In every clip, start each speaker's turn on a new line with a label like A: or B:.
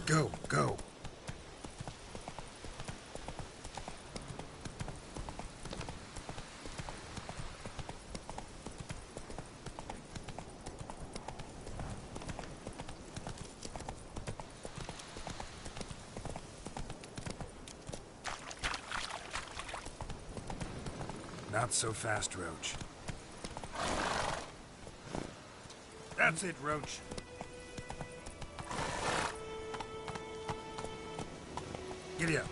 A: Go, go. Not so fast, Roach. That's it, Roach. Giddy up.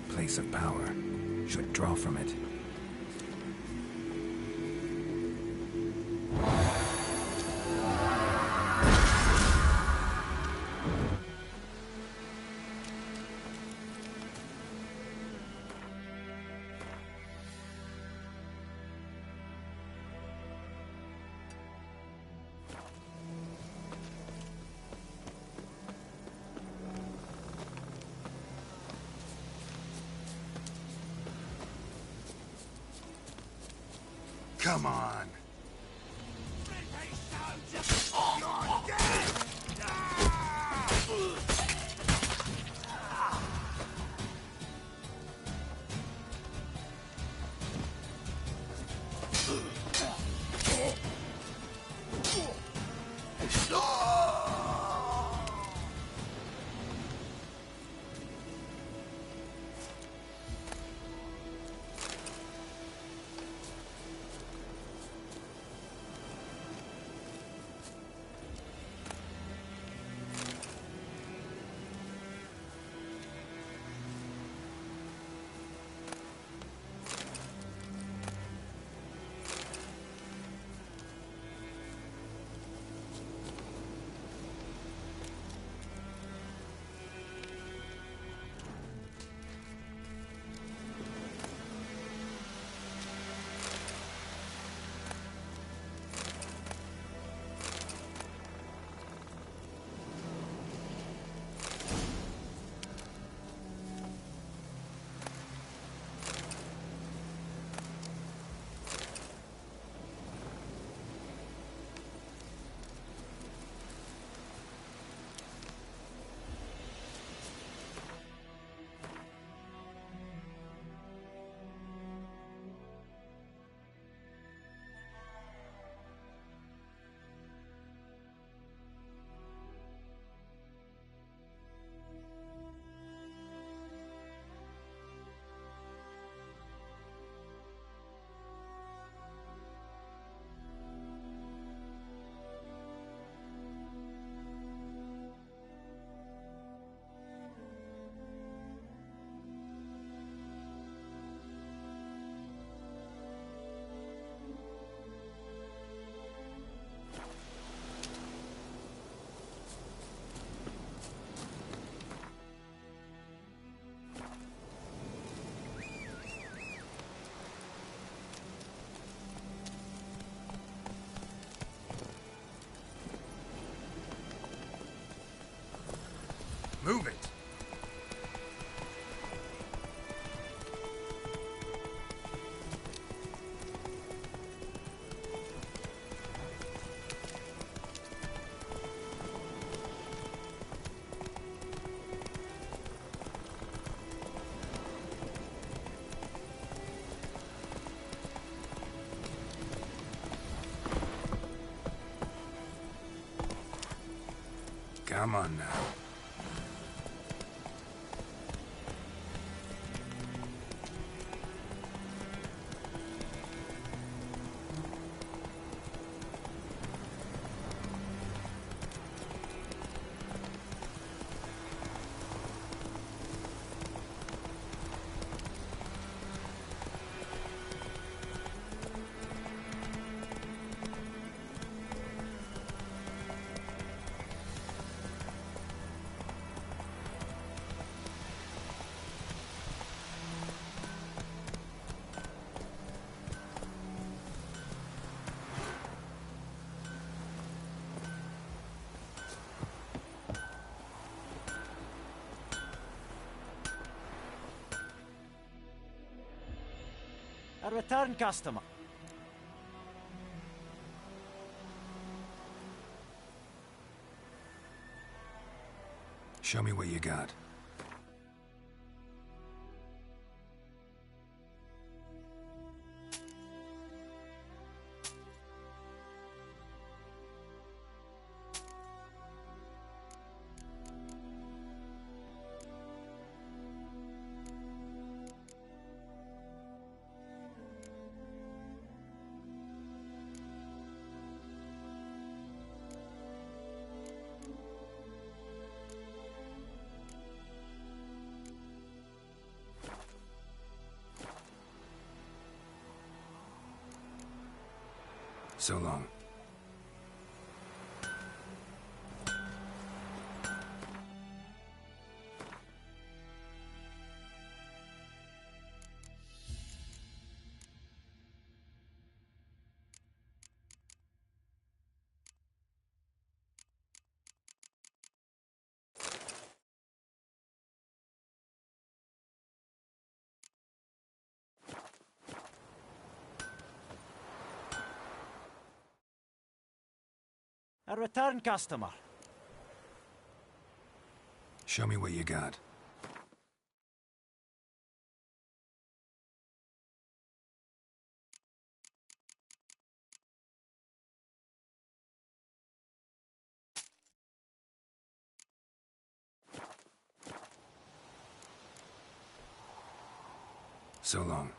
A: Place of power. Should draw from it. Come on. Move it. Come on now.
B: A return customer.
A: Show me what you got. So long.
B: A return customer.
A: Show me what you got. So long.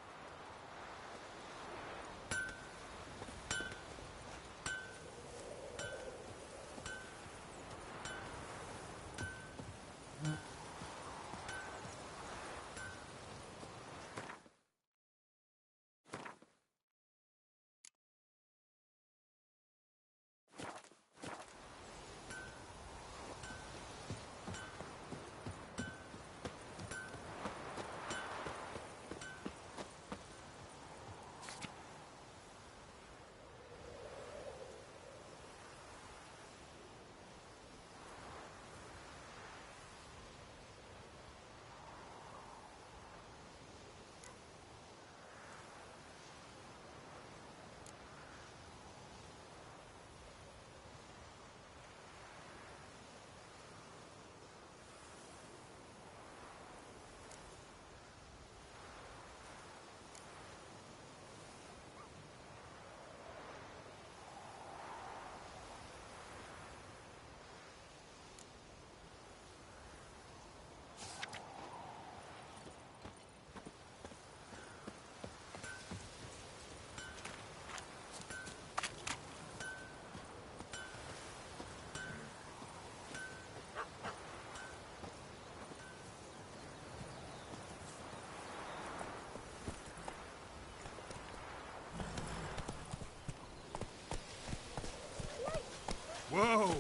A: Whoa!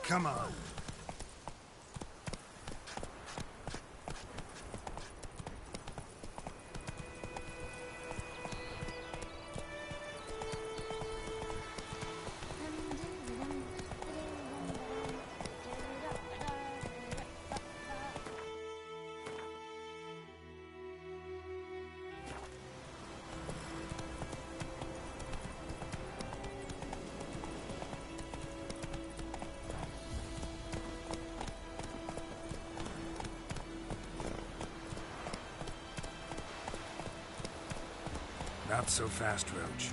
A: Come on. Not so fast, Roach.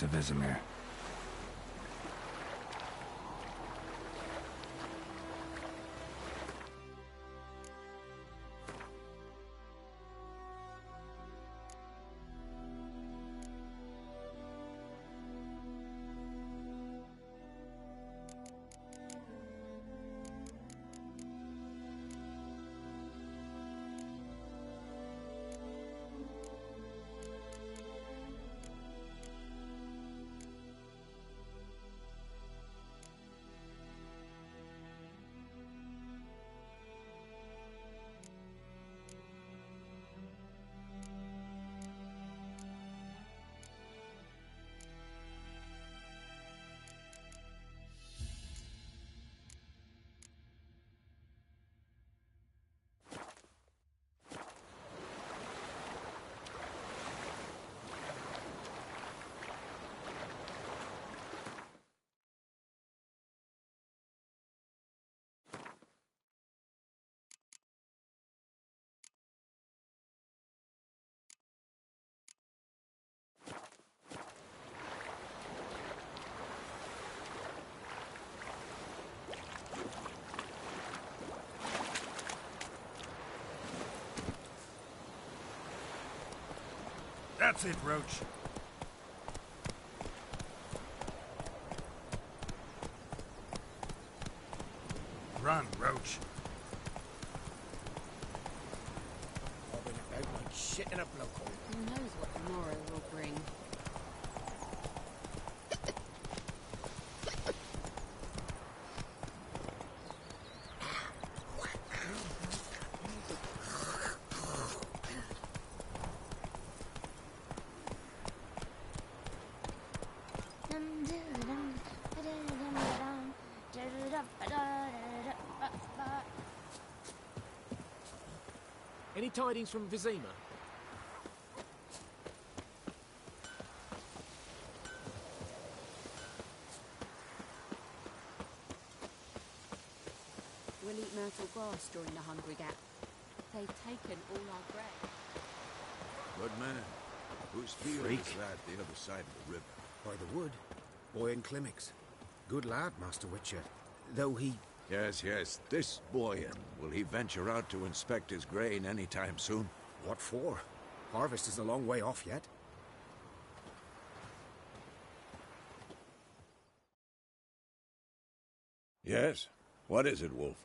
A: to Vesemir. That's it, Roach. Run, Roach.
C: Bobbing about like shit in a blowhole.
D: Who knows what tomorrow will bring?
C: Any tidings from Vizima?
D: We'll eat myrtle grass during the Hungry Gap. They've taken all our grain.
E: Good man. Whose field is that the other side of the river?
F: By the wood. Boyan Clemmix. Good lad, Master Witcher. Though he...
E: Yes, yes. This Boyan. Will he venture out to inspect his grain any time soon?
F: What for? Harvest is a long way off yet.
E: Yes. What is it, Wolf?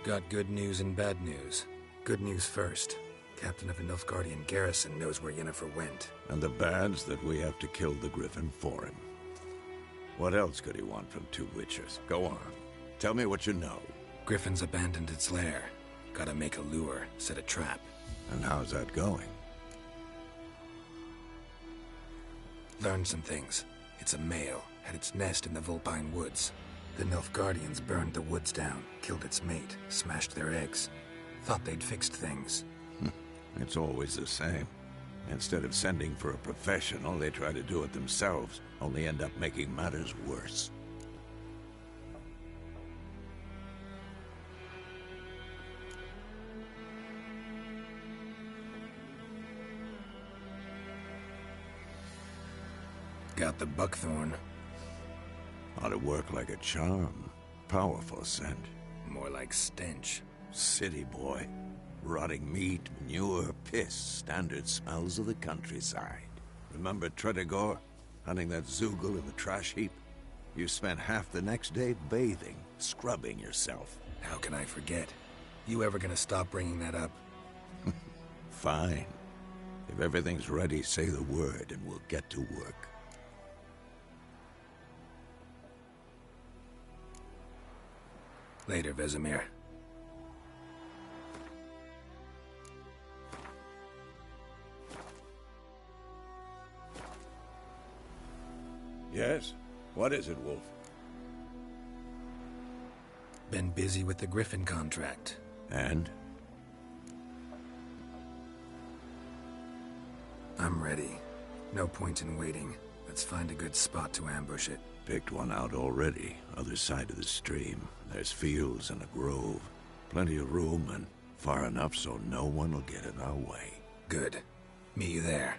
A: Got good news and bad news. Good news first. Captain of a Nilfgaardian garrison knows where Yennefer went.
E: And the bad's that we have to kill the Griffin for him. What else could he want from two witchers? Go on. Tell me what you know.
A: Griffin's abandoned its lair. Gotta make a lure, set a trap.
E: And how's that going?
A: Learned some things. It's a male, had its nest in the Vulpine Woods. The Nilfgaardians burned the woods down, killed its mate, smashed their eggs. Thought they'd fixed things.
E: It's always the same. Instead of sending for a professional, they try to do it themselves, only end up making matters worse.
A: Got the buckthorn.
E: Ought to work like a charm. Powerful scent.
A: More like stench.
E: City boy. Rotting meat, manure, piss, standard smells of the countryside. Remember Tredegor? Hunting that Zoogle in the trash heap? You spent half the next day bathing, scrubbing yourself.
A: How can I forget? You ever gonna stop bringing that up?
E: Fine. If everything's ready, say the word and we'll get to work.
A: Later, Vesemir.
E: Yes? What is it, Wolf?
A: Been busy with the Griffin contract.
E: And?
A: I'm ready. No point in waiting. Let's find a good spot to ambush it.
E: Picked one out already. Other side of the stream. There's fields and a grove. Plenty of room and Far enough so no one will get in our way.
A: Good. Meet you there.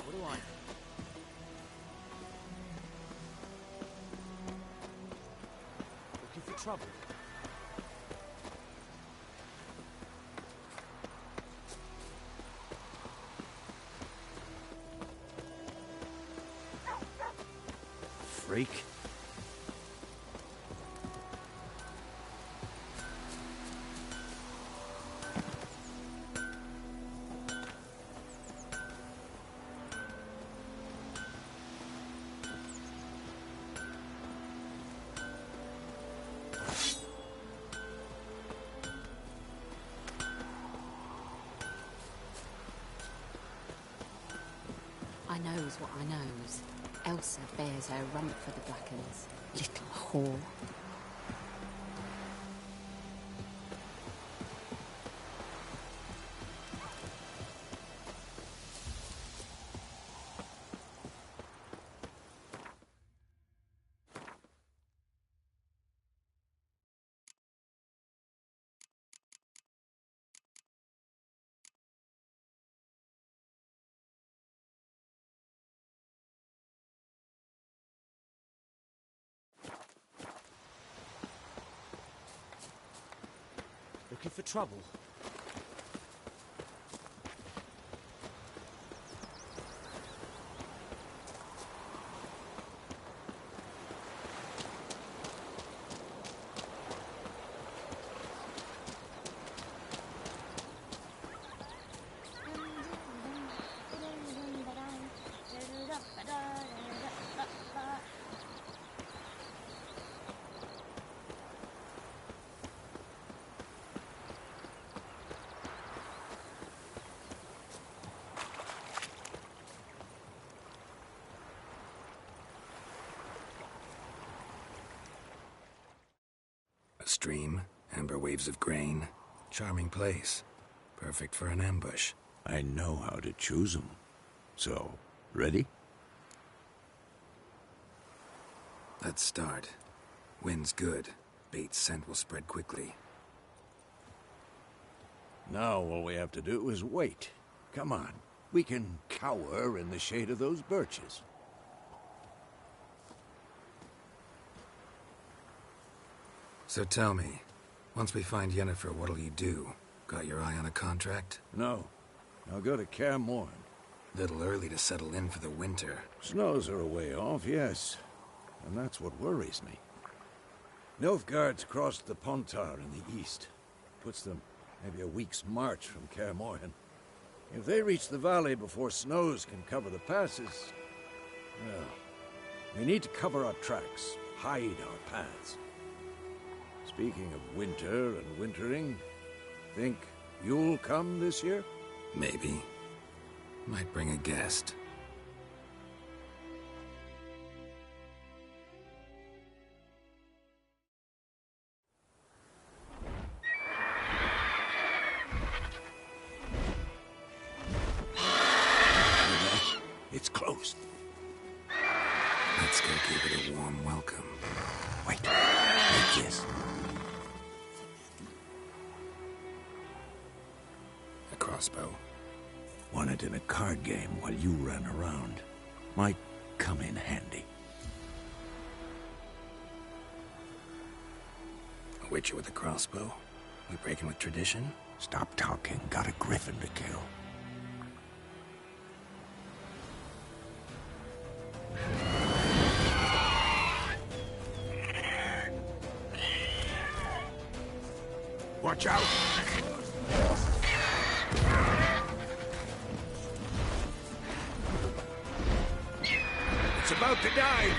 C: What do I know?
B: trouble? Freak.
D: I knows what I knows. Elsa bears her rump for the Blackens. Little whore.
B: Looking for trouble?
A: A stream, amber waves of grain. Charming place. Perfect for an ambush.
E: I know how to choose 'em. So, ready?
A: Let's start. Wind's good. Bait's scent will spread quickly.
E: Now all we have to do is wait. Come on. We can cower in the shade of those birches.
A: So tell me, once we find Yennefer, what'll you do? Got your eye on a contract?
E: No. I'll go to Kaer Morhen.
A: Little early to settle in for the winter.
E: Snows are a way off, yes. And that's what worries me. Nilfgaard's crossed the Pontar in the east. Puts them maybe a week's march from Kaer Morhen. If they reach the valley before snows can cover the passes, well, we need to cover our tracks, hide our paths. Speaking of winter and wintering, think you'll come this year?
A: Maybe. Might bring a guest.
E: It's closed.
A: Let's go give it a warm welcome.
E: Wait. Like this.
A: A crossbow.
E: Won it in a card game while you ran around. Might come in handy.
A: A witcher with a crossbow? We breaking with tradition?
E: Stop talking. Got a griffin to kill. Watch out! It's about to dive!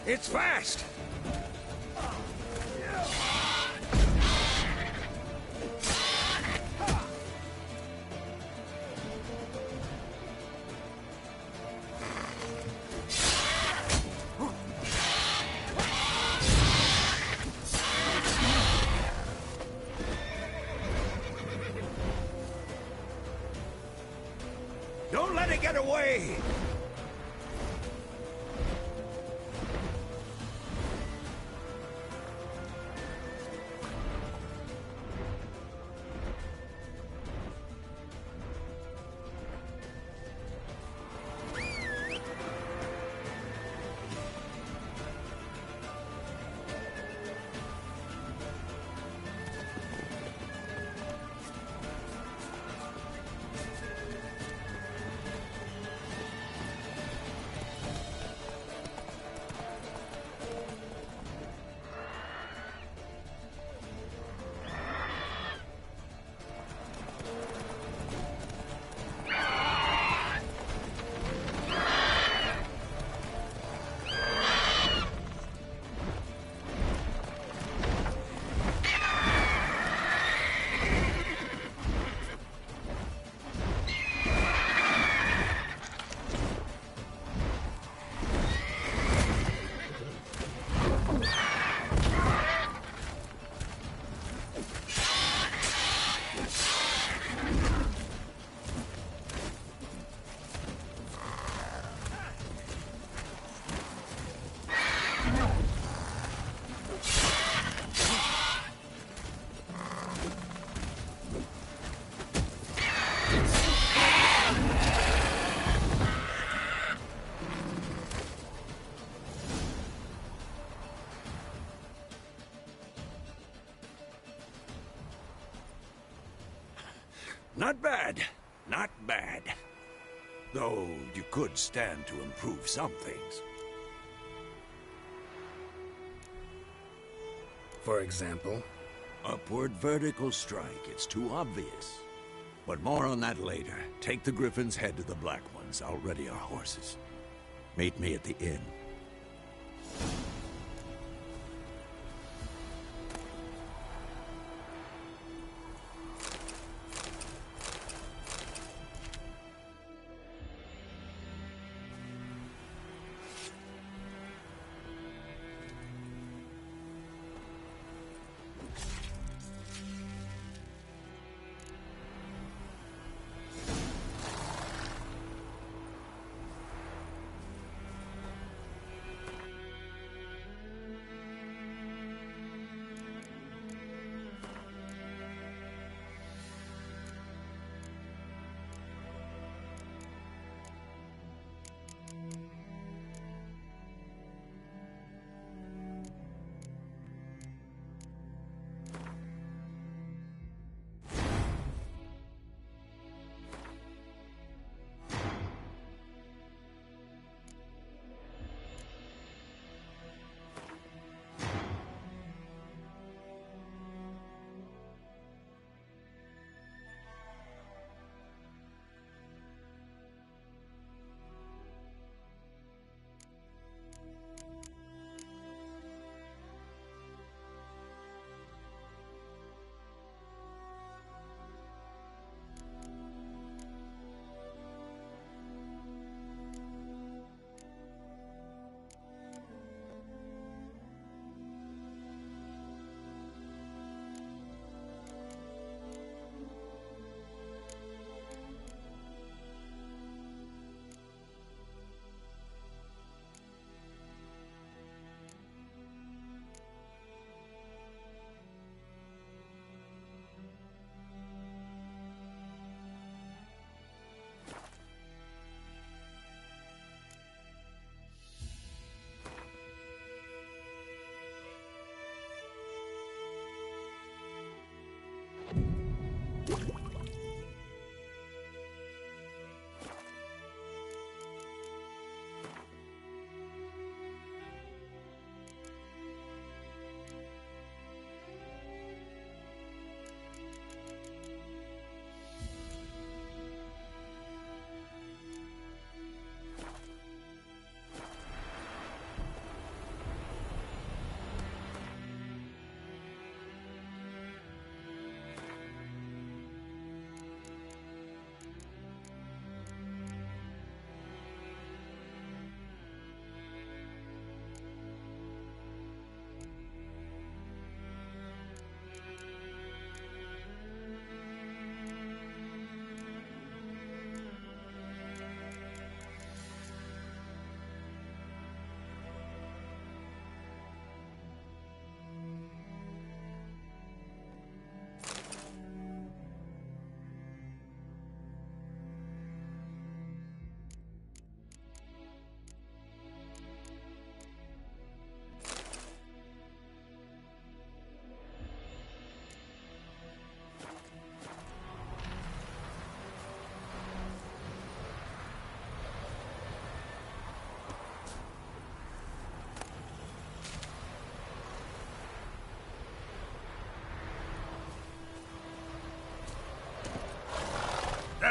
E: It's fast! Don't let it get away! Not bad. Not bad. Though you could stand to improve some things.
A: For example?
E: Upward vertical strike. It's too obvious. But more on that later. Take the Griffin's head to the Black Ones. I'll ready our horses. Meet me at the inn.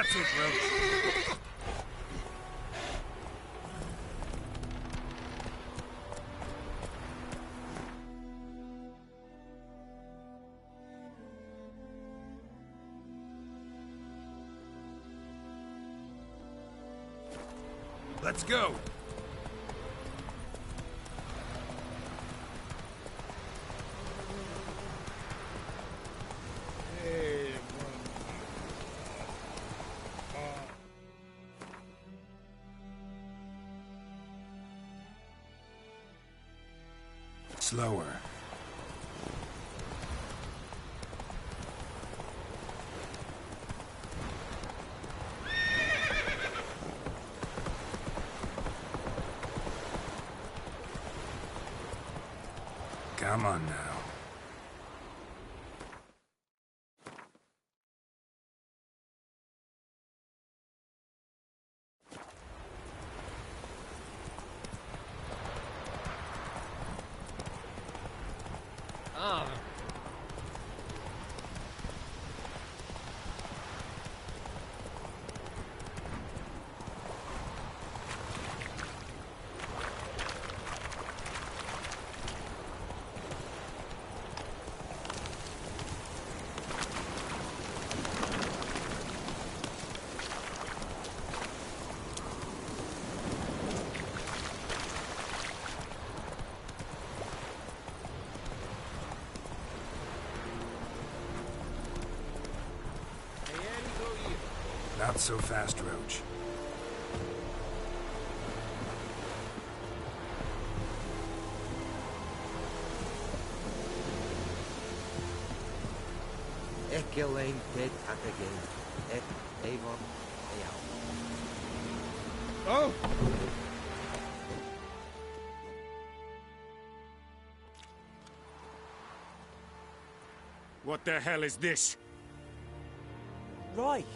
F: That's it, Roach. Let's go.
A: Slower. Come on now. Not so fast, Roach.
C: Ekelain dead at again. Avon,
F: Oh! What the hell is this?
B: Right.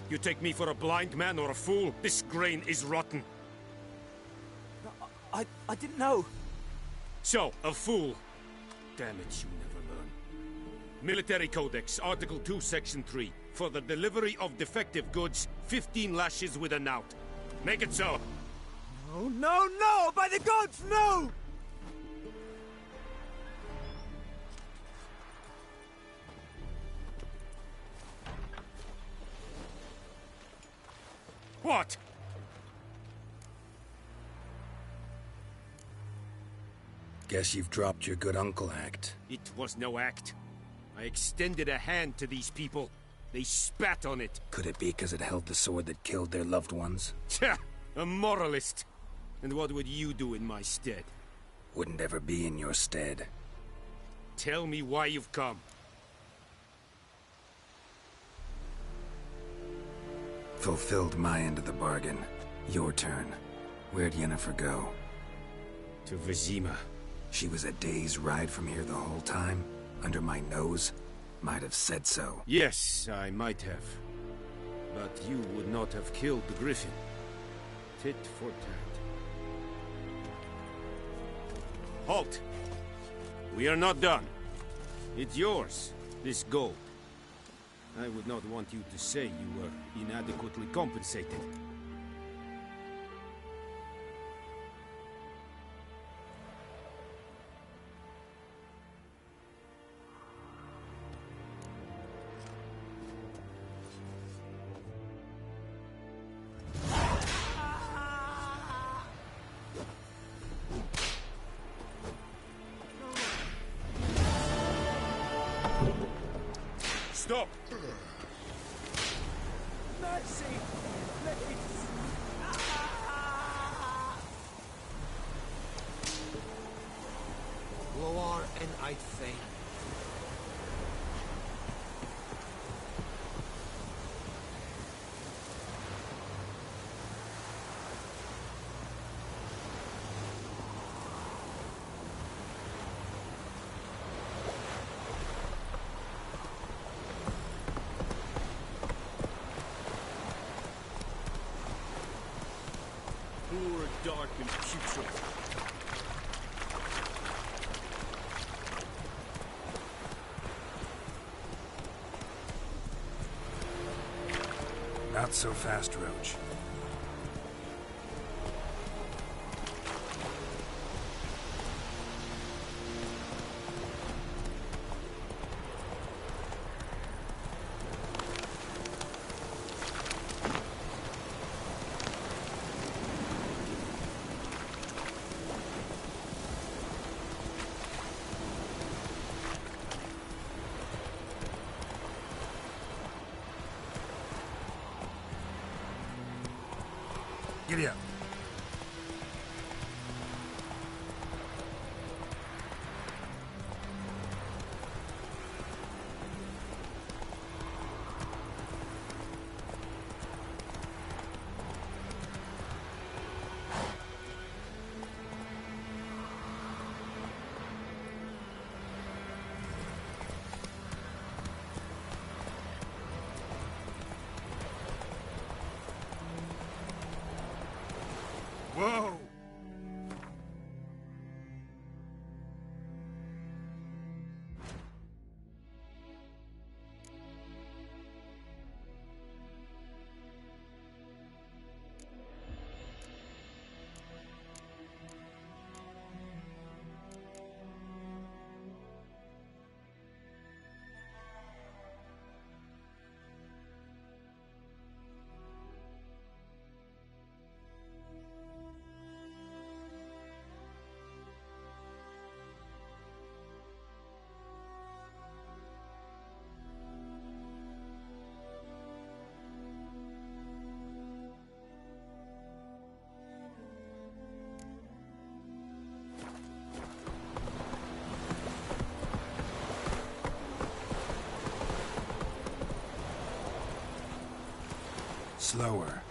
F: You take me for a blind man or a fool? This grain is rotten.
B: I didn't know.
F: So, a fool. Damn it, you never learn. Military Codex, Article 2, Section 3. For the delivery of defective goods, 15 lashes with a knout. Make it so.
B: Oh, no, no! By the gods, no!
F: What?
A: Guess you've dropped your good uncle act.
F: It was no act. I extended a hand to these people. They spat on it.
A: Could it be because it held the sword that killed their loved ones?
F: Tja, a moralist. And what would you do in my stead?
A: Wouldn't ever be in your stead.
F: Tell me why you've come.
A: Fulfilled my end of the bargain. Your turn. Where'd Yennefer go?
F: To Vizima.
A: She was a day's ride from here the whole time? Under my nose? Might have said so.
F: Yes, I might have. But you would not have killed the Griffin. Tit for tat. Halt! We are not done. It's yours, this gold. I would not want you to say you were inadequately compensated. Stop!
B: Mercy! Please!
C: Loar and I'd fain.
F: Poor, dark, and putrid.
A: Not so fast, Roach. Giddy up. Whoa! Slower.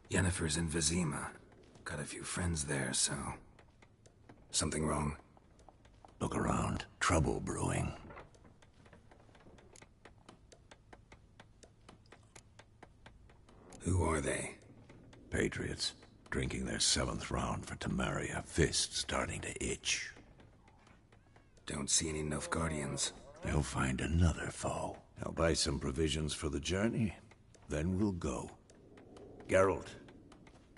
A: Yennefer's in Vizima. Got a few friends there, so... Something wrong?
E: Look around. Trouble brewing.
A: Who are they?
E: Patriots. Drinking their 7th round for Temeria. Fist starting to itch.
A: Don't see any Nilfgaardians.
E: They'll find another foe. I'll buy some provisions for the journey. Then we'll go. Geralt,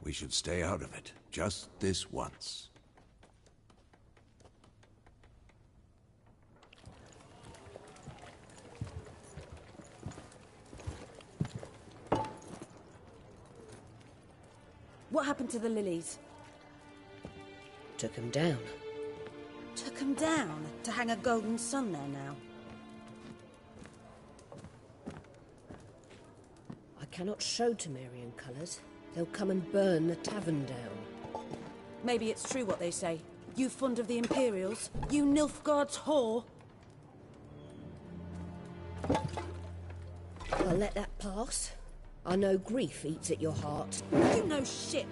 E: we should stay out of it. Just this once.
G: What happened to the lilies?
H: Took him down.
G: Took them down to hang a golden sun there now.
H: I cannot show Temerian colours. They'll come and burn the tavern down.
G: Maybe it's true what they say. You fond of the Imperials? You Nilfgaard's whore?
H: I'll let that pass. I know grief eats at your heart.
G: You know shit.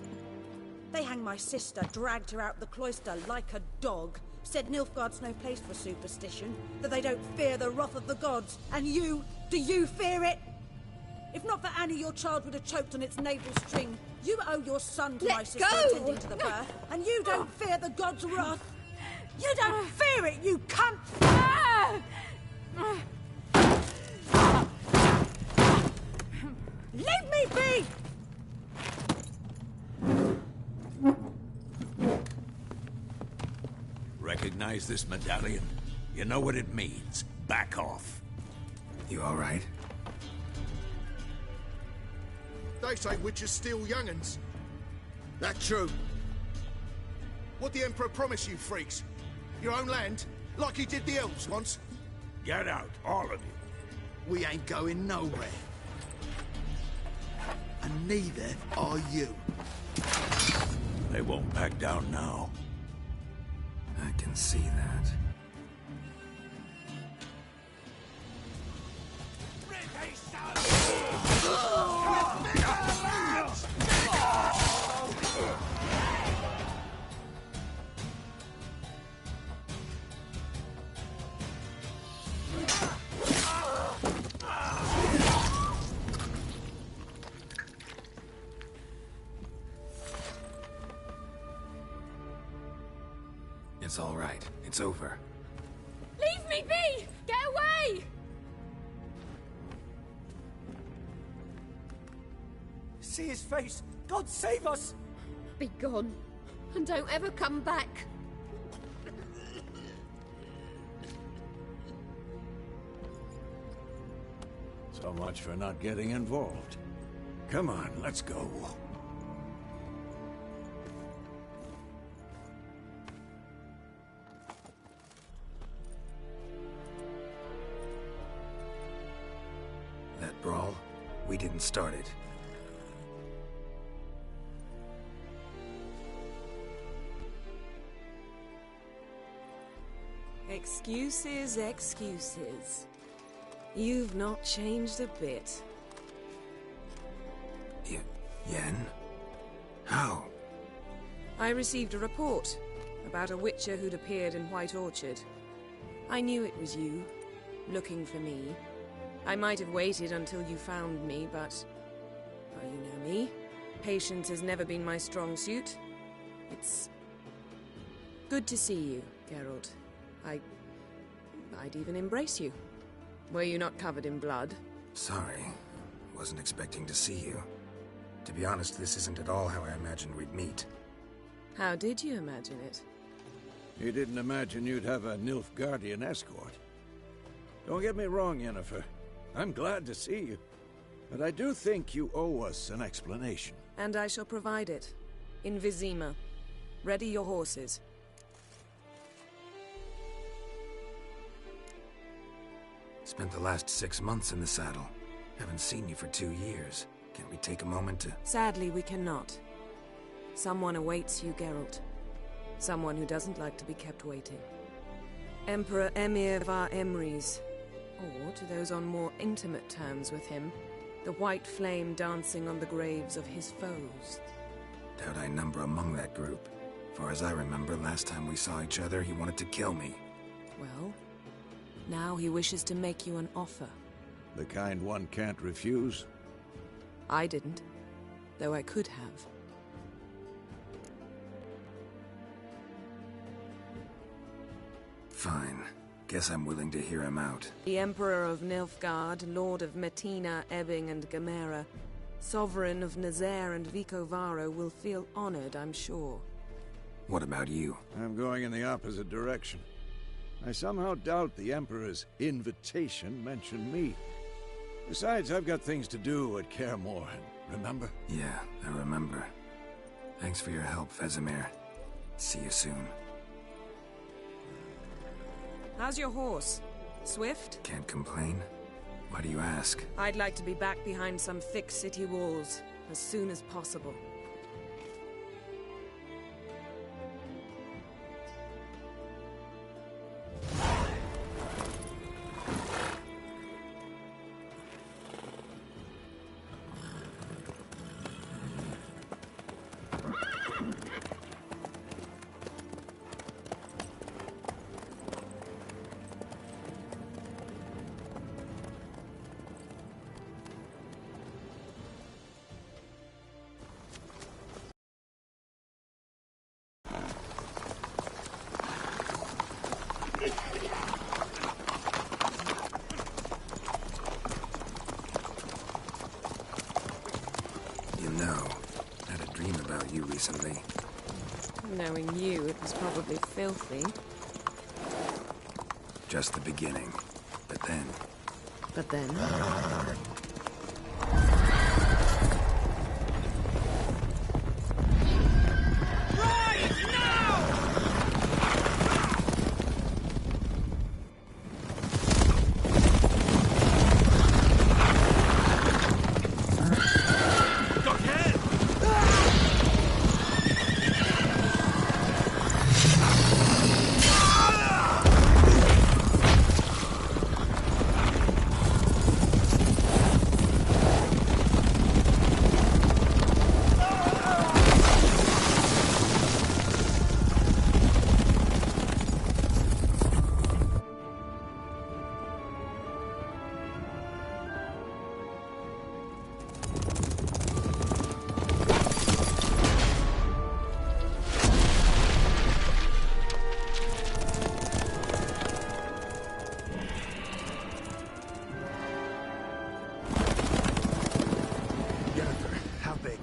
G: They hanged my sister, dragged her out the cloister like a dog. Said Nilfgaard's no place for superstition, that they don't fear the wrath of the gods. And you, do you fear it? If not for Annie, your child would have choked on its navel string. You owe your son to my sister attending to the birth, and you don't fear the gods' wrath. You don't fear it, you cunt! Leave me be!
E: Recognize this medallion? You know what it means. Back off.
A: You all right?
C: They say witches steal young'uns. That true? What the Emperor promised you, freaks? Your own land? Like he did the elves once?
E: Get out, all of you.
C: We ain't going nowhere. And neither are you.
E: They won't back down now.
A: I can see that. It's all right. It's over.
D: Leave me be! Get away!
B: See his face! God save us!
H: Be gone, and don't ever come back.
E: So much for not getting involved. Come on, let's go.
A: That brawl, we didn't start it.
I: Excuses, excuses. You've not changed a bit.
A: Yen? How?
I: I received a report about a witcher who'd appeared in White Orchard. I knew it was you, looking for me. I might have waited until you found me, but... well, you know me. Patience has never been my strong suit. It's... good to see you, Geralt. I'd even embrace you. Were you not covered in blood?
A: Sorry. Wasn't expecting to see you. To be honest, this isn't at all how I imagined we'd meet.
I: How did you imagine it?
E: You didn't imagine you'd have a Nilfgaardian escort. Don't get me wrong, Yennefer. I'm glad to see you. But I do think you owe us an explanation.
I: And I shall provide it. In Vizima. Ready your horses.
A: Spent the last 6 months in the saddle. Haven't seen you for 2 years. Can't we take a moment to...
I: Sadly, we cannot. Someone awaits you, Geralt. Someone who doesn't like to be kept waiting. Emperor Emhyr var Emreis. Or, to those on more intimate terms with him, the white flame dancing on the graves of his foes.
A: Doubt I number among that group. Far as I remember, last time we saw each other, he wanted to kill me.
I: Well, now he wishes to make you an offer.
E: The kind one can't refuse?
I: I didn't, though I could have.
A: Fine. Guess I'm willing to hear him out.
I: The Emperor of Nilfgaard, Lord of Metina, Ebbing and Gamera, Sovereign of Nazaire and Vicovaro will feel honored, I'm sure.
A: What about you?
E: I'm going in the opposite direction. I somehow doubt the Emperor's invitation mentioned me. Besides, I've got things to do at Kaer Morhen, remember?
A: Yeah, I remember. Thanks for your help, Vesemir. See you soon.
I: How's your horse? Swift?
A: Can't complain. Why do you ask?
I: I'd like to be back behind some thick city walls as soon as possible.
A: You know, I had a dream about you recently.
I: Knowing you, it was probably filthy.
A: Just the beginning. But then...
I: But then...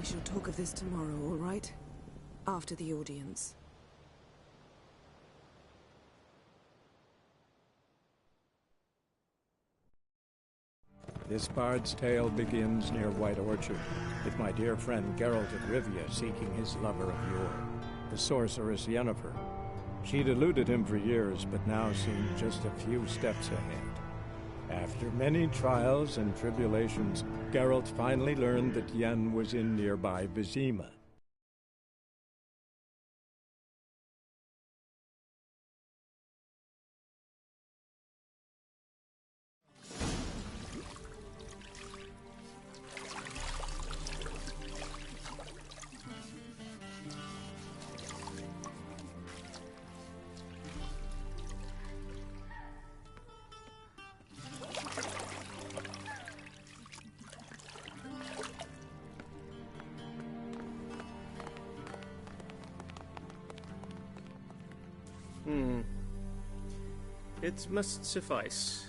I: We shall talk of this tomorrow, all right? After the audience.
J: This bard's tale begins near White Orchard, with my dear friend Geralt of Rivia seeking his lover of yore, the sorceress Yennefer. She'd eluded him for years, but now seemed just a few steps ahead. After many trials and tribulations, Geralt finally learned that Yen was in nearby Vizima.
K: It must suffice.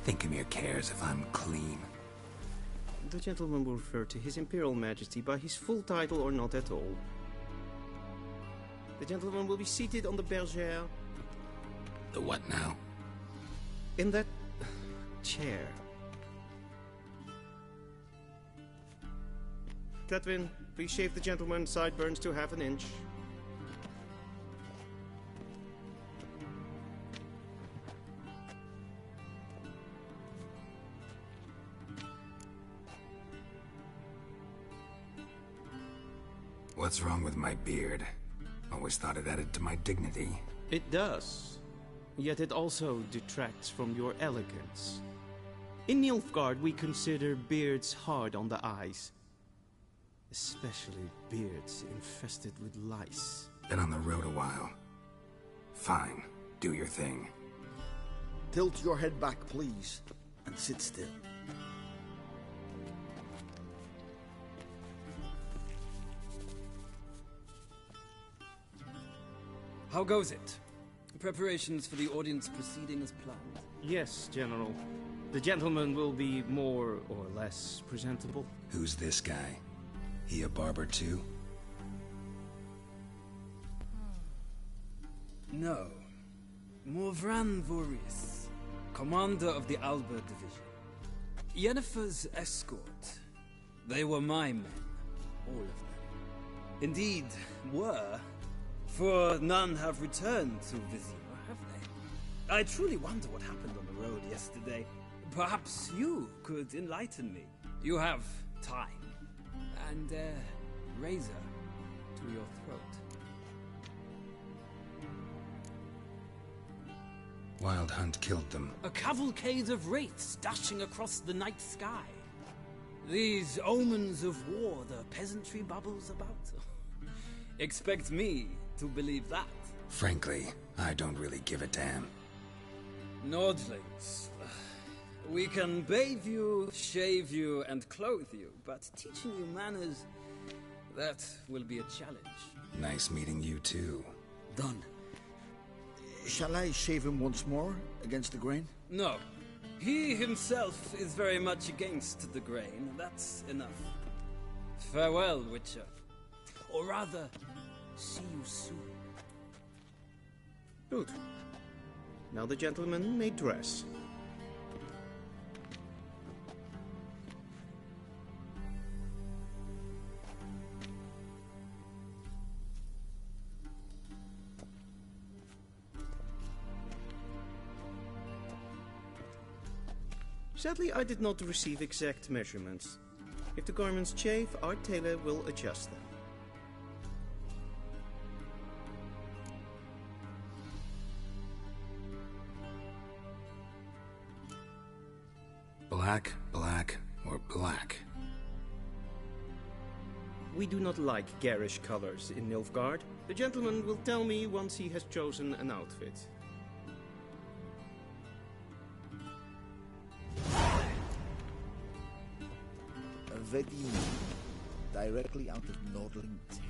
A: Thinkamir cares if I'm clean.
K: The gentleman will refer to His Imperial Majesty by his full title or not at all. The gentleman will be seated on the bergère.
A: The what now?
K: In that chair. Cletwin, please shave the gentleman's sideburns to half an inch.
A: What's wrong with my beard? Always thought it added to my dignity.
K: It does. Yet it also detracts from your elegance. In Nilfgaard, we consider beards hard on the eyes. Especially beards infested with lice.
A: Been on the road a while. Fine. Do your thing.
C: Tilt your head back, please, and sit still.
L: How goes it? Preparations for the audience proceeding as planned?
K: Yes, General. The gentleman will be more or less presentable.
A: Who's this guy? He a barber too?
L: No. Morvran Voorhis, commander of the Alba Division. Yennefer's escort. They were my men. All of them. Indeed, were. For none have returned to Vizima, have they? I truly wonder what happened on the road yesterday. Perhaps you could enlighten me. You have time. And a razor to your throat.
A: Wild Hunt killed them.
L: A cavalcade of wraiths dashing across the night sky. These omens of war the peasantry babbles about. Expect me to believe that.
A: Frankly, I don't really give a damn.
L: Nordlings. We can bathe you, shave you, and clothe you, but teaching you manners, that will be a challenge.
A: Nice meeting you too.
C: Done. Shall I shave him once more, against the grain?
L: No. He himself is very much against the grain. That's enough. Farewell, Witcher. Or rather, see you soon.
K: Good. Now the gentleman may dress. Sadly, I did not receive exact measurements. If the garments chafe, our tailor will adjust them.
A: Black, black, or black?
K: We do not like garish colors in Nilfgaard. The gentleman will tell me once he has chosen an outfit.
C: A Vedin, directly out of Nordling Tales.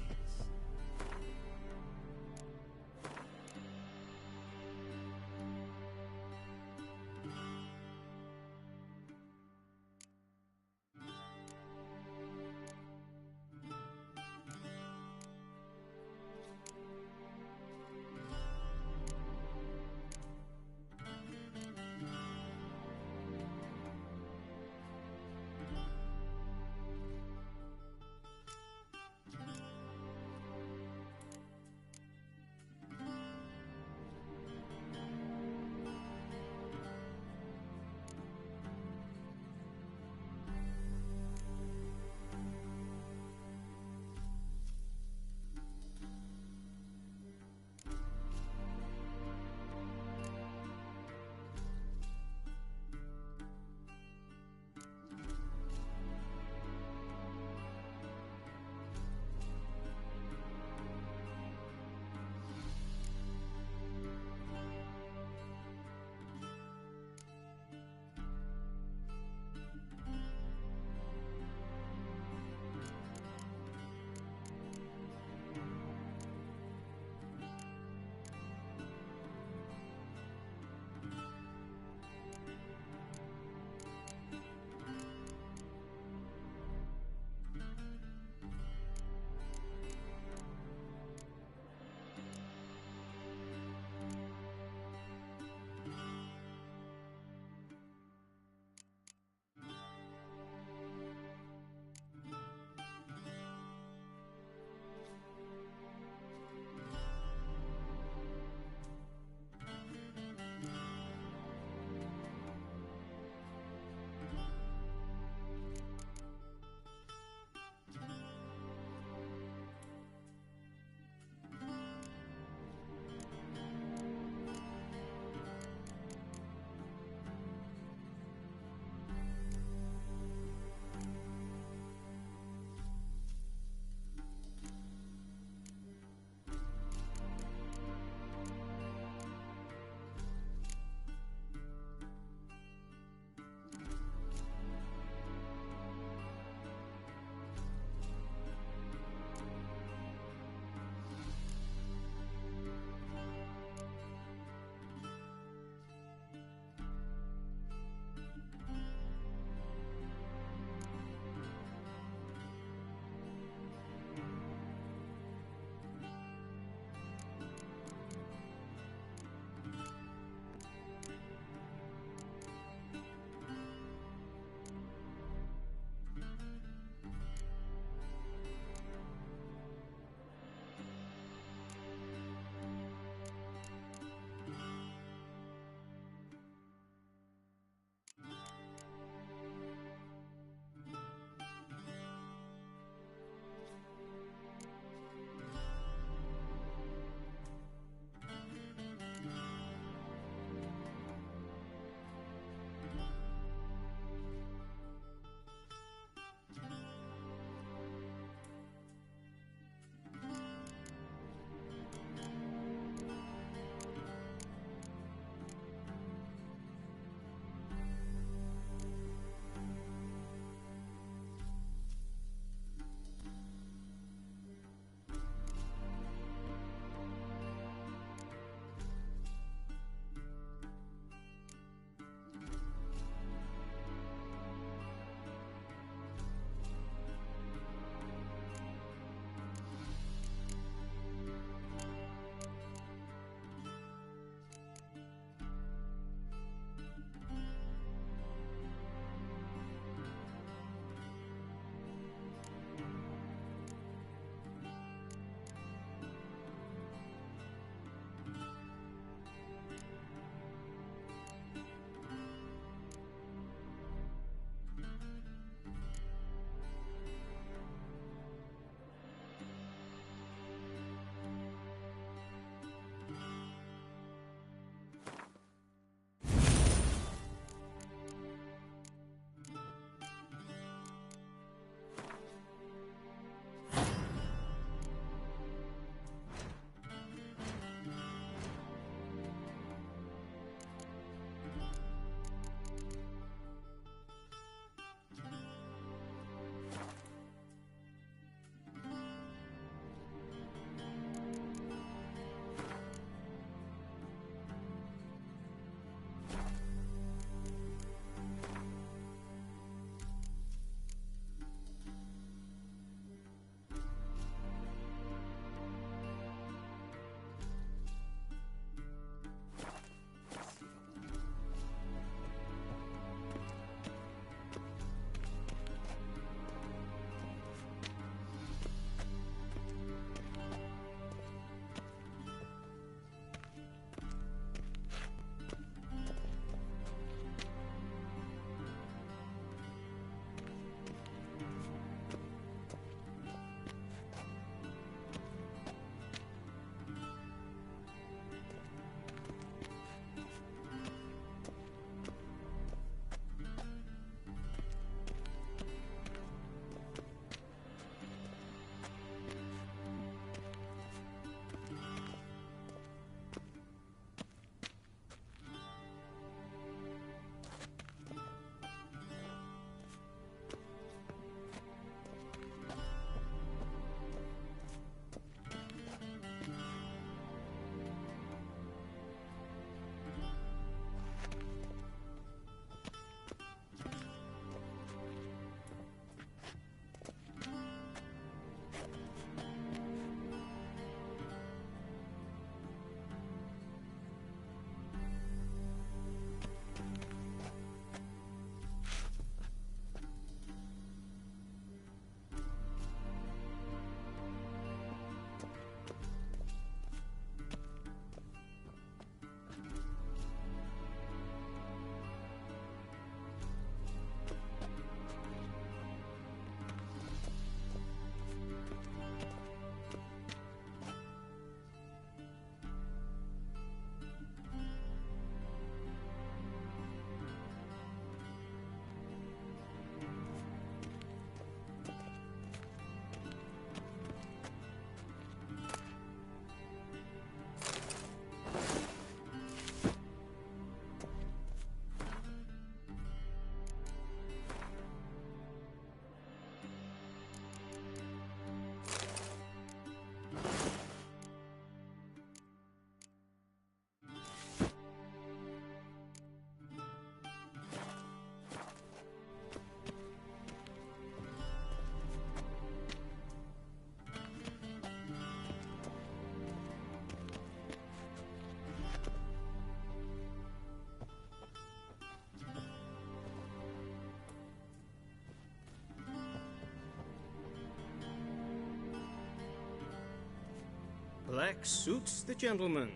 K: Black suits the gentleman.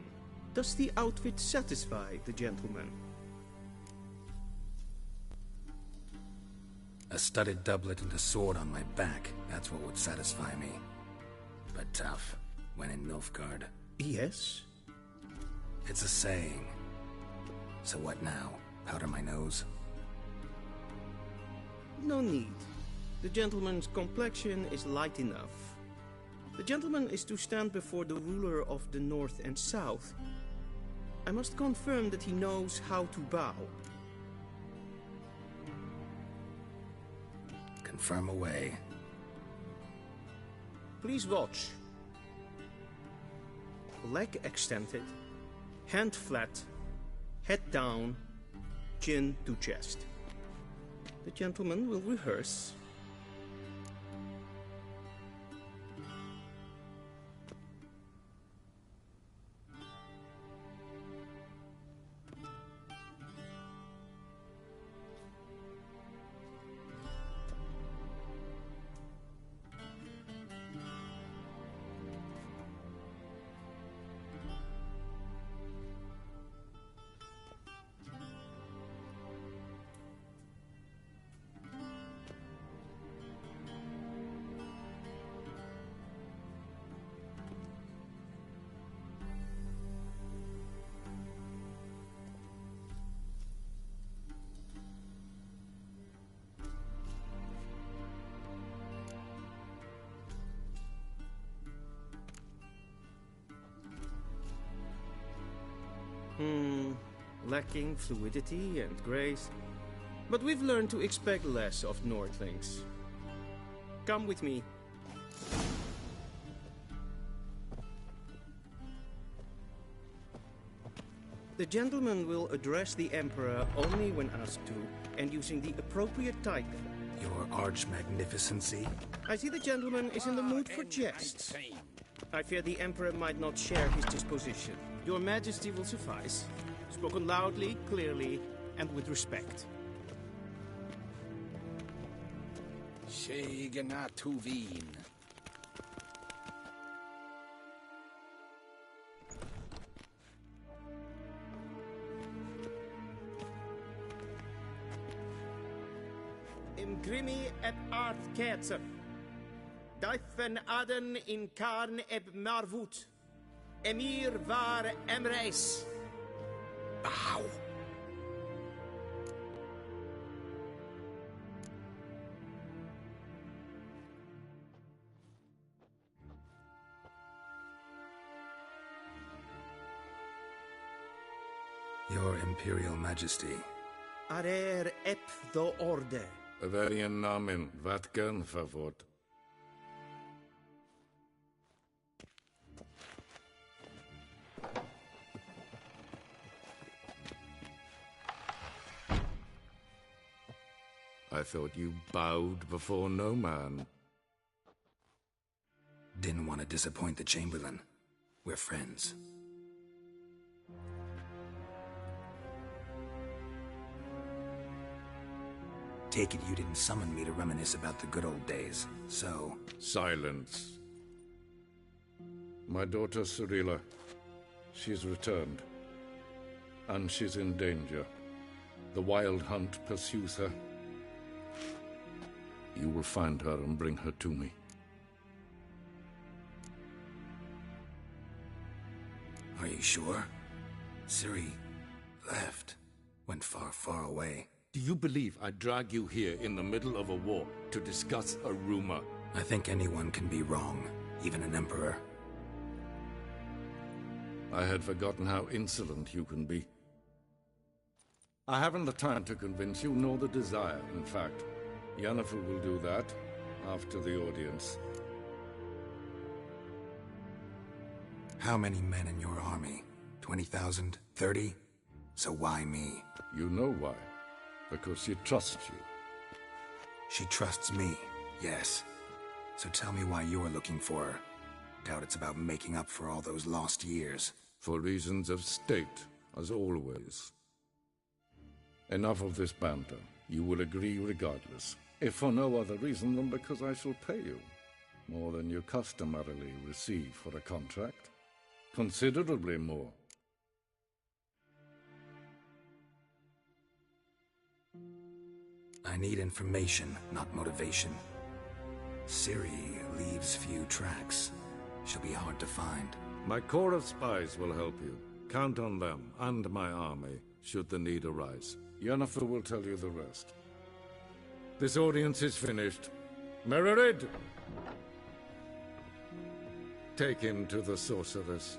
K: Does the outfit satisfy the gentleman?
A: A studded doublet and a sword on my back, that's what would satisfy me. But tough, when in Nilfgaard.
K: Yes?
A: It's a saying. So what now? Powder my nose?
K: No need. The gentleman's complexion is light enough. The gentleman is to stand before the ruler of the North and South. I must confirm that he knows how to bow.
A: Confirm away.
K: Please watch. Leg extended, hand flat, head down, chin to chest. The gentleman will rehearse. Lacking fluidity and grace. But we've learned to expect less of Nordlings. Come with me. The gentleman will address the Emperor only when asked to, and using the appropriate title.
A: Your Arch-Magnificency?
K: I see the gentleman is in the mood for jests. I fear the Emperor might not share his disposition. Your Majesty will suffice. Spoken loudly, clearly, and with respect.
M: Shegenatuvin.
K: Imgrimi et art ketzer. Daifen aden in karn eb marvut. Emir var emreis.
M: Bow.
A: Your Imperial Majesty.
K: Arer ep do orde.
N: Avarian namen, vatkan favort. I thought you bowed before no man.
A: Didn't want to disappoint the Chamberlain. We're friends. Take it you didn't summon me to reminisce about the good old days, so...
N: Silence. My daughter Cirilla, she's returned. And she's in danger. The Wild Hunt pursues her. You will find her and bring her to me.
A: Are you sure? Ciri left. Went far, far away.
N: Do you believe I'd drag you here in the middle of a war to discuss a rumor?
A: I think anyone can be wrong, even an emperor.
N: I had forgotten how insolent you can be. I haven't the time to convince you, nor the desire, in fact. Yennefer will do that after the audience.
A: How many men in your army? 20,000? 30? So why me?
N: You know why. Because she trusts you.
A: She trusts me, yes. So tell me why you're looking for her. Doubt it's about making up for all those lost years.
N: For reasons of state, as always. Enough of this banter. You will agree regardless. If for no other reason than because I shall pay you. More than you customarily receive for a contract. Considerably more.
A: I need information, not motivation. Ciri leaves few tracks. She'll be hard to find.
N: My corps of spies will help you. Count on them, and my army, should the need arise. Yennefer will tell you the rest. This audience is finished. Mererid! Take him to the sorceress.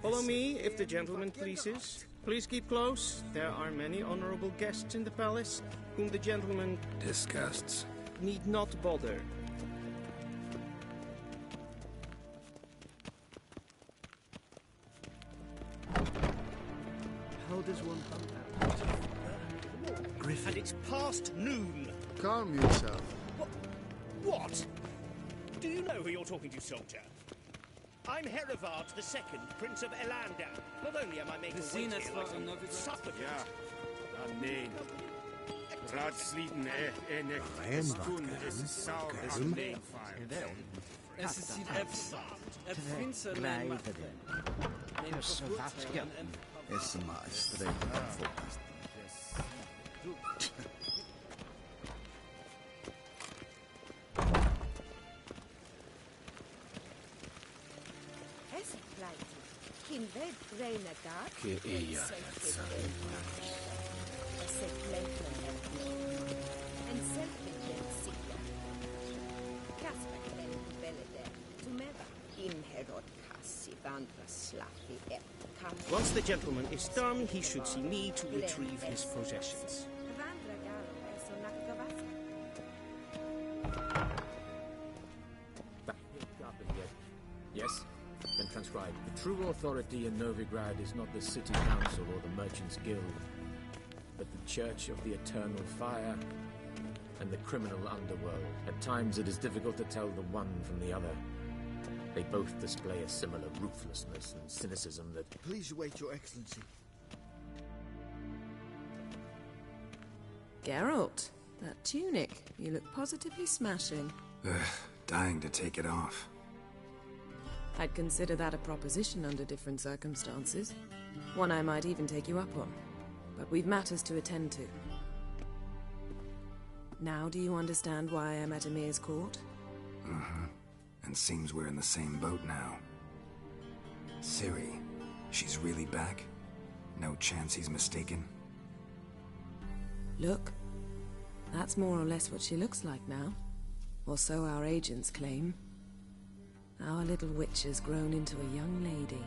K: Follow me, if the gentleman pleases. Please keep close. There are many honorable guests in the palace, whom the gentleman...
A: disgusts.
K: ...need not bother. How does one come out?
B: Griffin. And it's past noon.
C: Calm yourself.
B: What? Do you know who you're talking to, soldier? I'm Herivard II, Prince of Elandar. Not only am I making way here like some supplicant...
F: Ja, nee. Raadsleden enig skoen is saur as nee fire.
L: Es ist Finster
O: Esse mais estreito focus.
M: Che ella
K: Once the gentleman is done, he should see me to retrieve his possessions.
P: Yes? Then transcribe. The true authority in Novigrad is not the city council or the merchants' guild, but the Church of the Eternal Fire and the criminal underworld. At times it is difficult to tell the one from the other. They both display a similar ruthlessness and cynicism that...
C: Please wait, Your Excellency.
I: Geralt, that tunic. You look positively smashing.
A: Dying to take it off.
I: I'd consider that a proposition under different circumstances. One I might even take you up on. But we've matters to attend to. Now do you understand why I'm at Emir's court?
A: Mm-hmm. And seems we're in the same boat now. Ciri, she's really back? No chance he's mistaken?
I: Look, that's more or less what she looks like now. Or so our agents claim. Our little witch has grown into a young lady.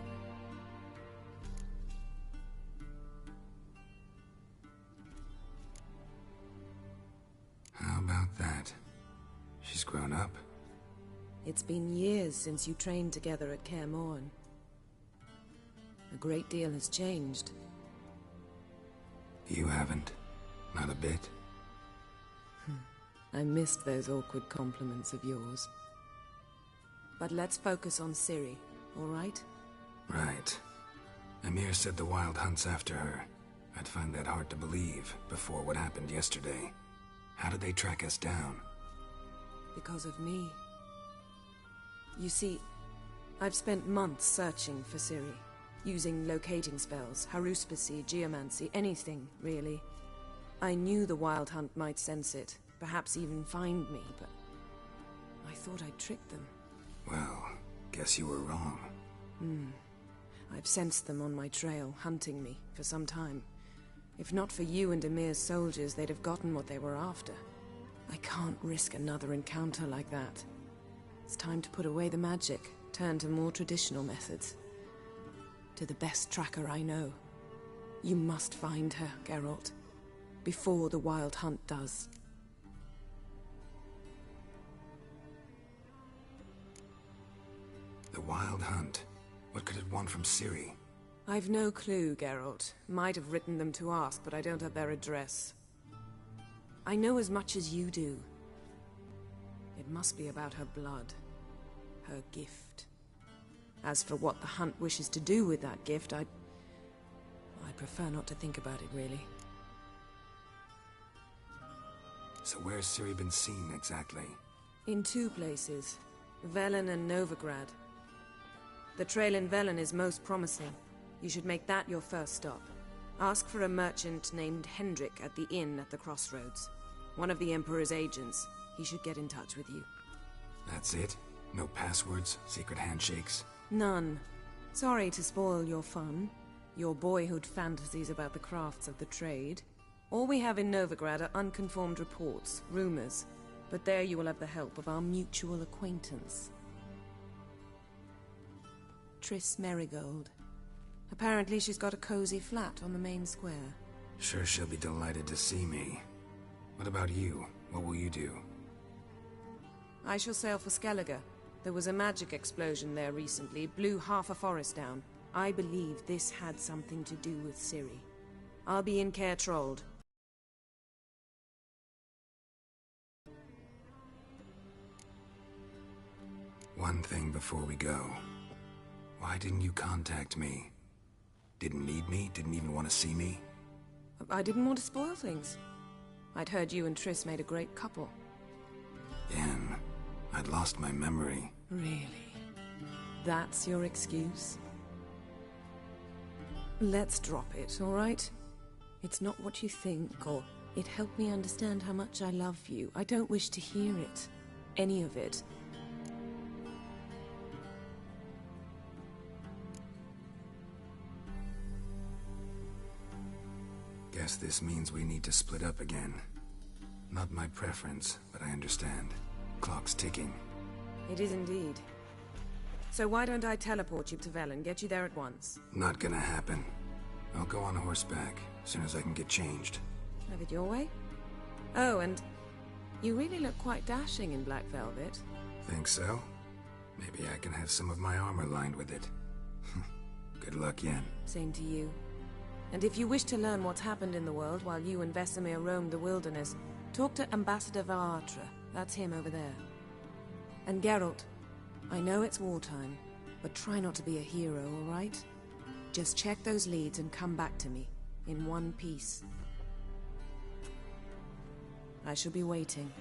A: How about that? She's grown up?
I: It's been years since you trained together at Kaer Morhen. A great deal has changed.
A: You haven't? Not a bit?
I: I missed those awkward compliments of yours. But let's focus on Ciri, all right?
A: Right. Emir said the Wild Hunt's after her. I'd find that hard to believe before what happened yesterday. How did they track us down?
I: Because of me. You see, I've spent months searching for Ciri, using locating spells, haruspicy, geomancy, anything, really. I knew the Wild Hunt might sense it, perhaps even find me, but I thought I'd tricked them.
A: Well, guess you were wrong.
I: I've sensed them on my trail, hunting me, for some time. If not for you and Emir's soldiers, they'd have gotten what they were after. I can't risk another encounter like that. It's time to put away the magic, turn to more traditional methods. To the best tracker I know. You must find her, Geralt. Before the Wild Hunt does.
A: The Wild Hunt? What could it want from Ciri?
I: I've no clue, Geralt. Might have written them to ask, but I don't have their address. I know as much as you do. It must be about her blood. Her gift. As for what the Hunt wishes to do with that gift, I prefer not to think about it, really.
A: So where's Ciri been seen, exactly?
I: In 2 places. Velen and Novigrad. The trail in Velen is most promising. You should make that your first stop. Ask for a merchant named Hendrik at the inn at the crossroads. One of the Emperor's agents. He should get in touch with you.
A: That's it? No passwords? Secret handshakes?
I: None. Sorry to spoil your fun. Your boyhood fantasies about the crafts of the trade. All we have in Novigrad are unconfirmed reports, rumors. But there you will have the help of our mutual acquaintance. Triss Merigold. Apparently she's got a cozy flat on the main square.
A: Sure she'll be delighted to see me. What about you? What will you do?
I: I shall sail for Skellige. There was a magic explosion there recently, blew half a forest down. I believe this had something to do with Ciri. I'll be in Caer Trold.
A: One thing before we go. Why didn't you contact me? Didn't need me? Didn't even want to see me?
I: I didn't want to spoil things. I'd heard you and Triss made a great couple.
A: Yen, I'd lost my memory.
I: Really? That's your excuse? Let's drop it, all right? It's not what you think, or it helped me understand how much I love you. I don't wish to hear it. Any of it.
A: Guess this means we need to split up again. Not my preference, but I understand. Clock's ticking.
I: It is indeed. So why don't I teleport you to Velen, get you there at once?
A: Not gonna happen. I'll go on horseback, as soon as I can get changed.
I: Have it your way? Oh, and you really look quite dashing in black velvet.
A: Think so? Maybe I can have some of my armor lined with it. Good luck, Yen.
I: Same to you. And if you wish to learn what's happened in the world while you and Vesemir roamed the wilderness, talk to Ambassador Varatra. That's him over there. And Geralt, I know it's wartime, but try not to be a hero, all right? Just check those leads and come back to me, in one piece. I shall be waiting.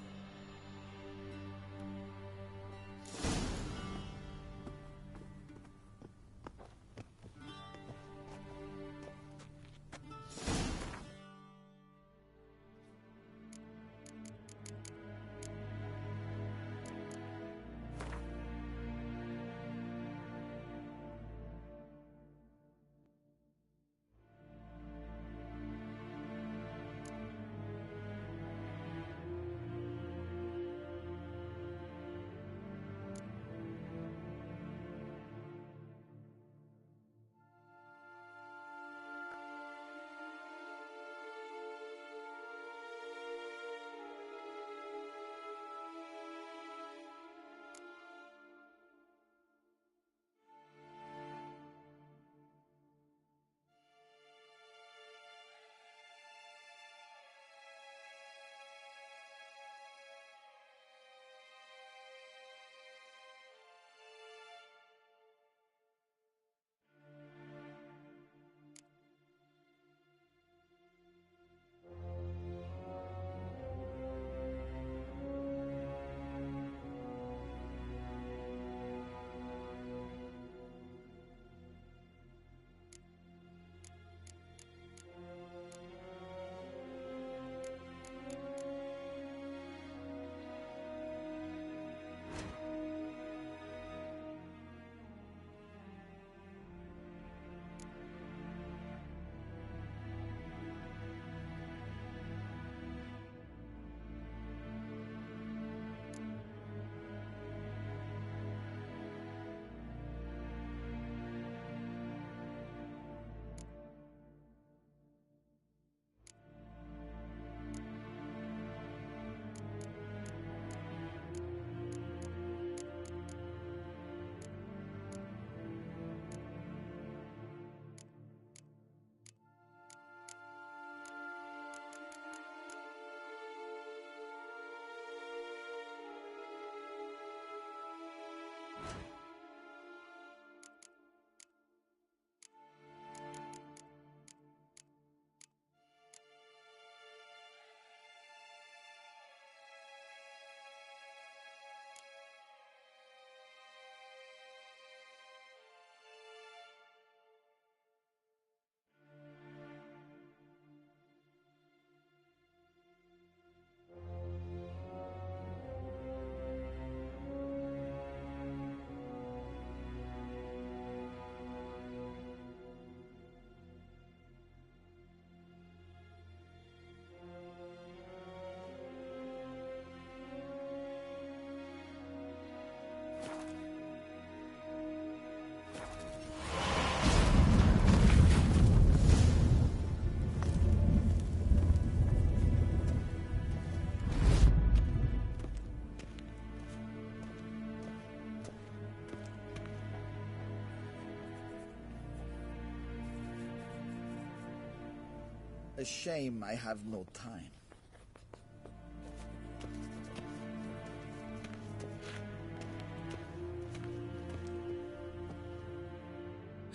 O: A shame I have no time.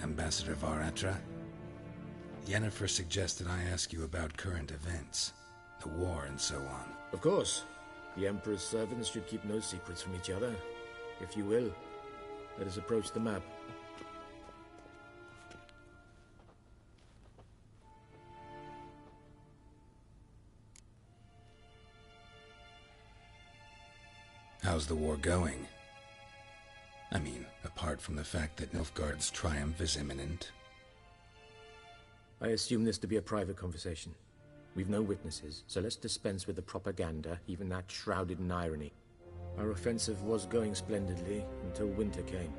A: Ambassador Varatra, Yennefer suggested I ask you about current events, the war and so on.
P: Of course. The Emperor's servants should keep no secrets from each other. If you will, let us approach the map.
A: How's the war going? I mean, apart from the fact that Nilfgaard's triumph is imminent.
P: I assume this to be a private conversation. We've no witnesses, so let's dispense with the propaganda, even that shrouded in irony. Our offensive was going splendidly until winter came.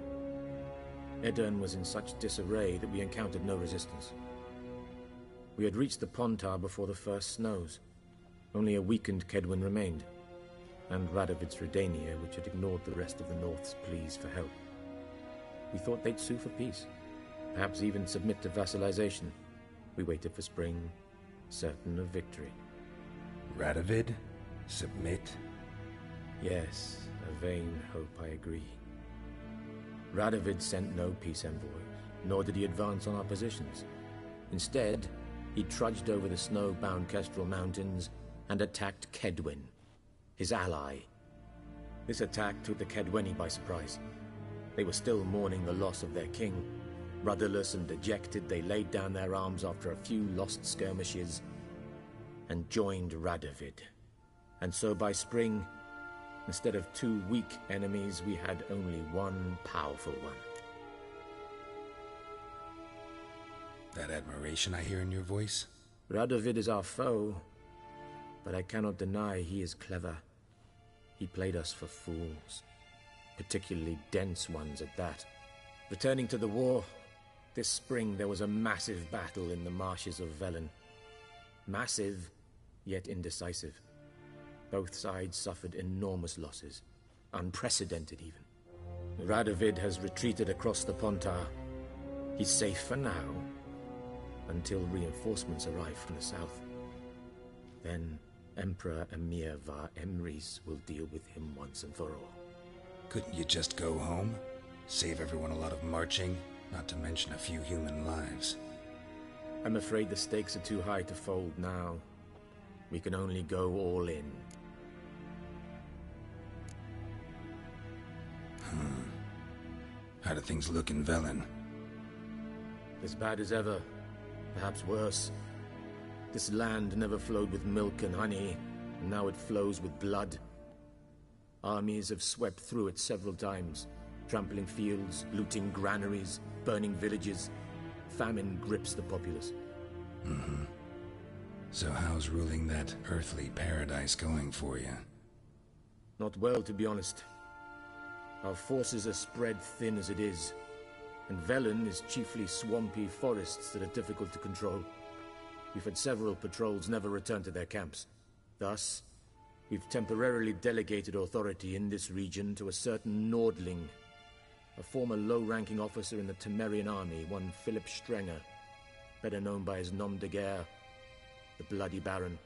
P: Edirn was in such disarray that we encountered no resistance. We had reached the Pontar before the first snows. Only a weakened Kaedwen remained, and Radovid's Redania, which had ignored the rest of the North's pleas for help. We thought they'd sue for peace, perhaps even submit to vassalization. We waited for spring, certain of victory.
A: Radovid? Submit?
P: Yes, a vain hope, I agree. Radovid sent no peace envoys, nor did he advance on our positions. Instead, he trudged over the snow-bound Kestrel Mountains and attacked Kaedwen, his ally. This attack took the Kaedweni by surprise. They were still mourning the loss of their king. Rudderless and dejected, they laid down their arms after a few lost skirmishes and joined Radovid. And so by spring, instead of two weak enemies, we had only one powerful one.
A: That admiration I hear in your voice?
P: Radovid is our foe, but I cannot deny he is clever. He played us for fools, particularly dense ones at that. Returning to the war, this spring there was a massive battle in the marshes of Velen. Massive, yet indecisive. Both sides suffered enormous losses, unprecedented even. Radovid has retreated across the Pontar. He's safe for now, until reinforcements arrive from the south. Then Emperor Emhyr var Emreis will deal with him once and for all.
A: Couldn't you just go home? Save everyone a lot of marching, not to mention a few human lives.
P: I'm afraid the stakes are too high to fold now. We can only go all in.
A: How do things look in Velen?
P: As bad as ever, perhaps worse. This land never flowed with milk and honey, and now it flows with blood. Armies have swept through it several times, trampling fields, looting granaries, burning villages. Famine grips the populace.
A: So how's ruling that earthly paradise going for you?
P: Not well, to be honest. Our forces are spread thin as it is, and Velen is chiefly swampy forests that are difficult to control. We've had several patrols never return to their camps. Thus, we've temporarily delegated authority in this region to a certain Nordling, a former low-ranking officer in the Temerian army, one Philip Strenger, better known by his nom de guerre, the Bloody Baron.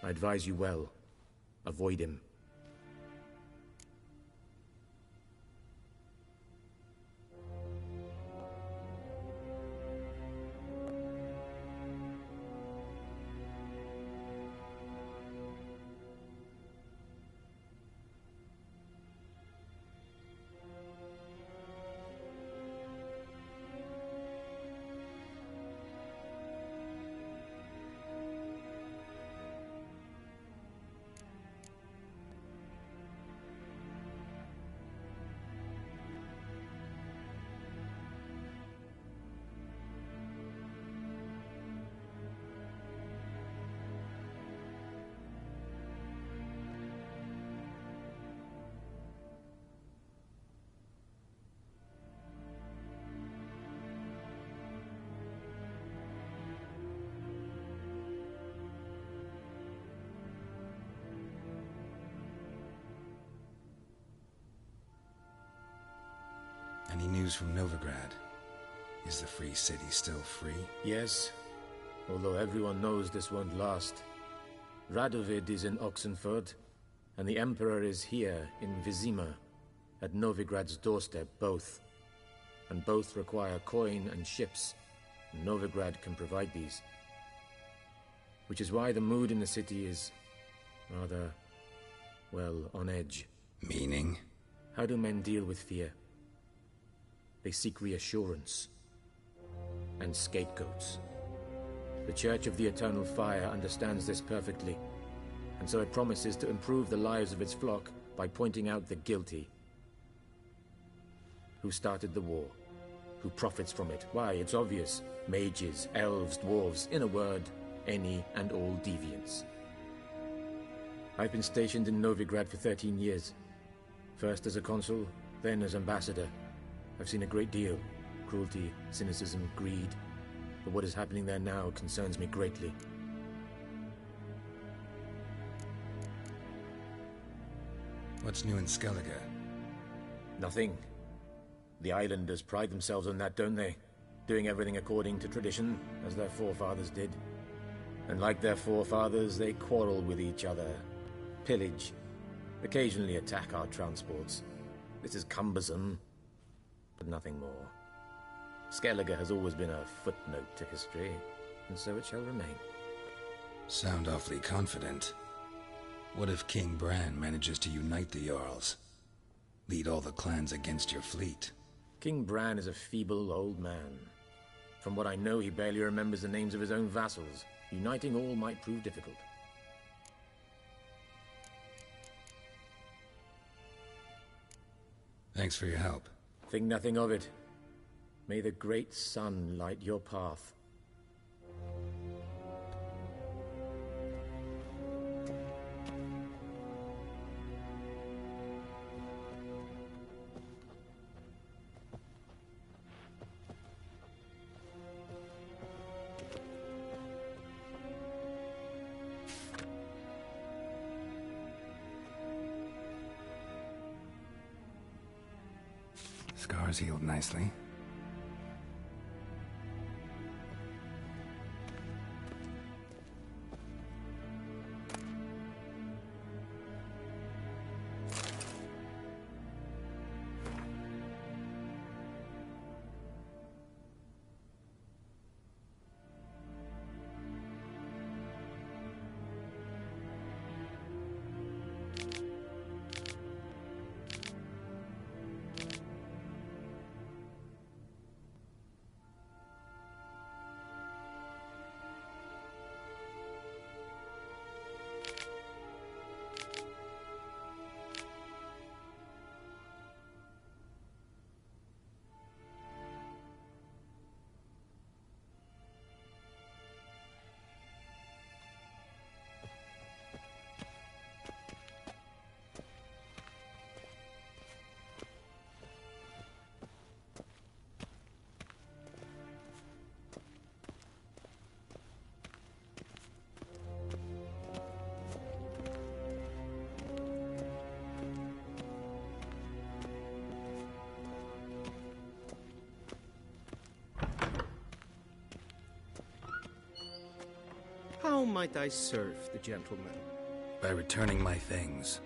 P: I advise you well. Avoid him.
A: Any news from Novigrad? Is the Free City still free?
P: Yes, although everyone knows this won't last. Radovid is in Oxenford, and the Emperor is here in Vizima, at Novigrad's doorstep, both. And both require coin and ships. Novigrad can provide these. Which is why the mood in the city is rather, well, on edge.
A: Meaning?
P: How do men deal with fear? They seek reassurance. And scapegoats. The Church of the Eternal Fire understands this perfectly, and so it promises to improve the lives of its flock by pointing out the guilty. Who started the war? Who profits from it? Why, it's obvious. Mages, elves, dwarves, in a word, any and all deviants. I've been stationed in Novigrad for 13 years. First as a consul, then as ambassador. I've seen a great deal. Cruelty, cynicism, greed. But what is happening there now concerns me greatly.
A: What's new in Skellige?
P: Nothing. The islanders pride themselves on that, don't they? Doing everything according to tradition, as their forefathers did. And like their forefathers, they quarrel with each other, pillage, occasionally attack our transports. This is cumbersome, but nothing more. Skellige has always been a footnote to history, and so it shall remain.
A: Sound awfully confident. What if King Bran manages to unite the Jarls? Lead all the clans against your fleet?
P: King Bran is a feeble old man. From what I know, he barely remembers the names of his own vassals. Uniting all might prove difficult.
A: Thanks for your help.
P: Think nothing of it. May the great sun light your path.
A: Scars healed nicely.
K: How might I serve the gentleman?
A: By returning my things.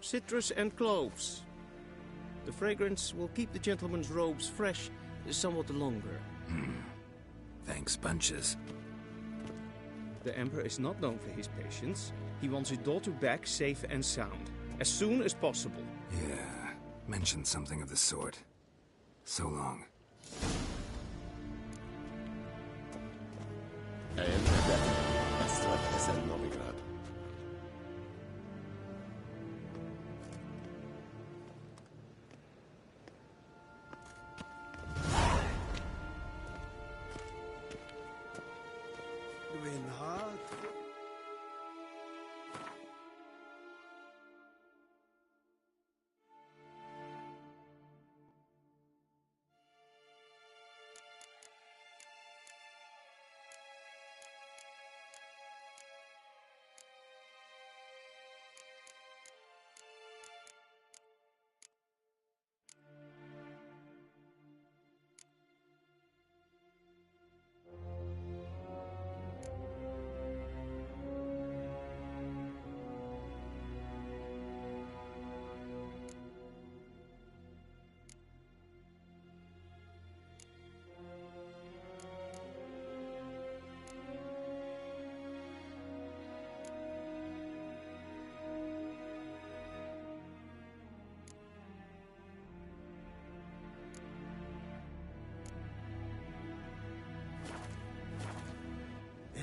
K: Citrus and cloves. The fragrance will keep the gentleman's robes fresh somewhat longer.
A: Thanks, bunches.
K: The Emperor is not known for his patience. He wants his daughter back safe and sound, as soon as possible.
A: Yeah, mentioned something of the sort. So long.
Q: Novigrad.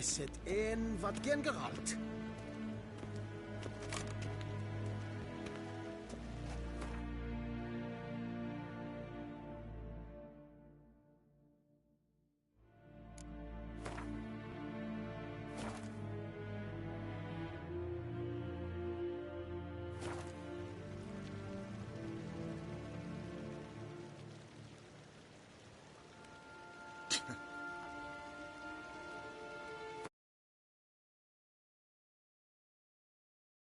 Q: Is het een wat geen Geralt?